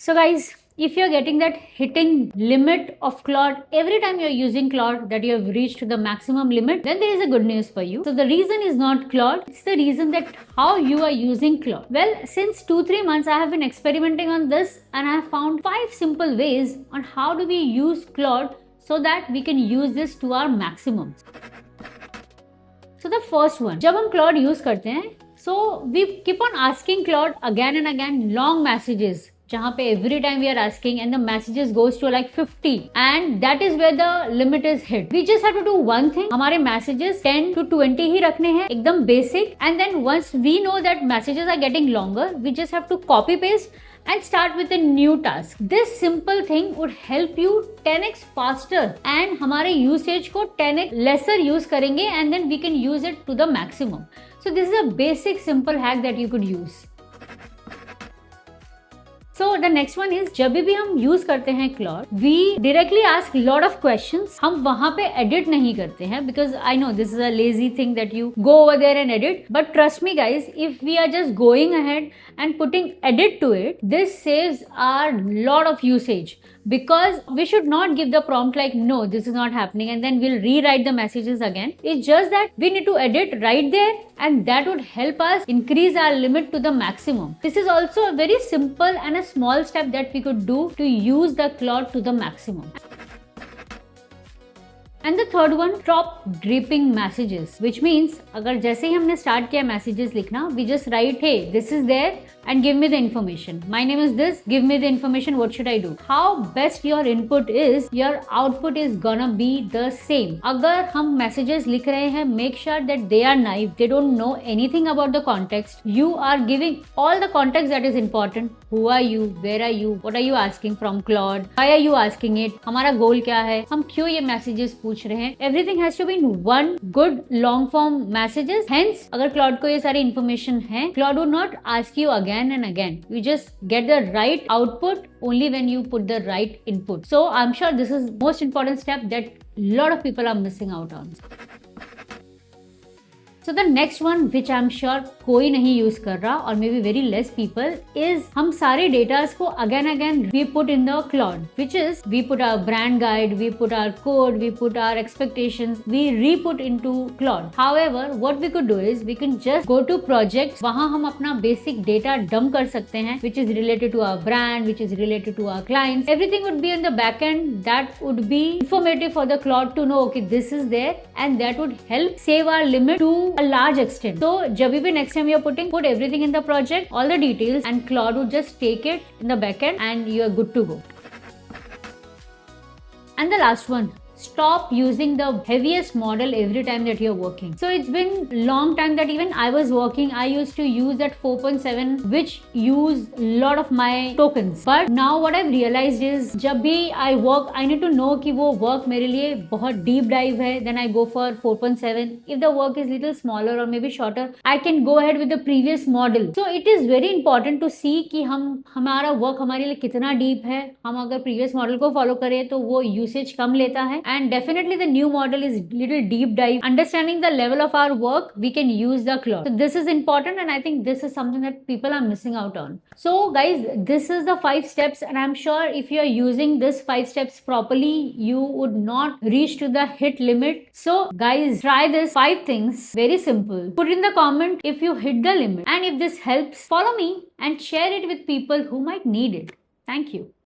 So guys, if you're getting that hitting limit of Claude every time you're using Claude, that you have reached the maximum limit, then there is a good news for you. So the reason is not Claude, it's the reason that how you are using Claude. Well, since 2-3 months I have been experimenting on this and I have found 5 simple ways on how do we use Claude so that we can use this to our maximum. So the first one, जब हम Claude use करते हैं, so we keep on asking Claude again and again long messages, जहाँ पे every time we are asking and the messages goes to like 50 and that is where the limit is hit. We just have to do one thing, हमारे messages 10 to 20 ही रखने हैं, एकदम basic, and then once we know that messages are getting longer, we just have to copy paste and start with a new task. This simple thing would help you 10x faster and हमारे usage को 10x lesser use करेंगे and then we can use it to the maximum. So this is a basic simple hack that you could use. So the next one is, जब भी हम use करते हैं Claude, we directly ask lot of questions. हम वहां पे edit नहीं करते हैं because I know this is a lazy thing that you go over there and edit. But trust me guys, if we are just going ahead and putting edit to it, this saves our lot of usage. Because we should not give the prompt like no, this is not happening, and then we'll rewrite the messages again. It's just that we need to edit right there and that would help us increase our limit to the maximum. This is also a very simple and a small step that we could do to use the Claude to the maximum. And the third one, stop dripping messages, which means अगर जैसे ही हमने start किया messages लिखना, we just write, hey, this is there and give me the information. My name is this, give me the information, what should I do? How best your input is, your output is gonna be the same. अगर हम messages लिख रहे हैं, make sure that they are naive, they don't know anything about the context. You are giving all the context that is important. Who are you? Where are you? What are you asking from Claude? Why are you asking it? हमारा goal क्या है? हम क्यों ये messages पूछ रहे हैं? Everything has to be in one good long form messages. Hence, अगर Claude को ये सारी information है, Claude would not ask you again and again. You just get the right output only when you put the right input. So I'm sure this is most important step that a lot of people are missing out on. So the next one which I'm sure कोई नहीं use कर रहा और maybe very less people is हम सारे datas को again we put in the Claude, which is we put our brand guide, we put our code, we put our expectations, we re-put into Claude. However, what we could do is we can just go to projects, वहाँ हम अपना basic data dump कर सकते हैं, which is related to our brand, which is related to our clients. Everything would be on the back end that would be informative for the Claude to know, okay, this is there, and that would help save our limit to a large extent. So जब भी next time you're put everything in the project, all the details, and Claude would just take it in the backend and you're good to go. And the last one, stop using the heaviest model every time that you're working. So it's been long time that even I was working, I used to use that 4.7 which use a lot of my tokens. But now what I've realized is जब भी I work, I need to know कि वो work मेरे लिए बहुत deep dive है, then I go for 4.7. If the work is little smaller or maybe shorter, I can go ahead with the previous model. So it is very important to see कि हमारा work हमारे लिए कितना deep है. हम अगर previous model को follow करें तो वो usage कम लेता है. And definitely the new model is little deep dive. Understanding the level of our work, we can use the Claude. So this is important and I think this is something that people are missing out on. So guys, this is the 5 steps and I'm sure if you are using this 5 steps properly, you would not reach to the hit limit. So guys, try this 5 things. Very simple. Put in the comment if you hit the limit, and if this helps, follow me and share it with people who might need it. Thank you.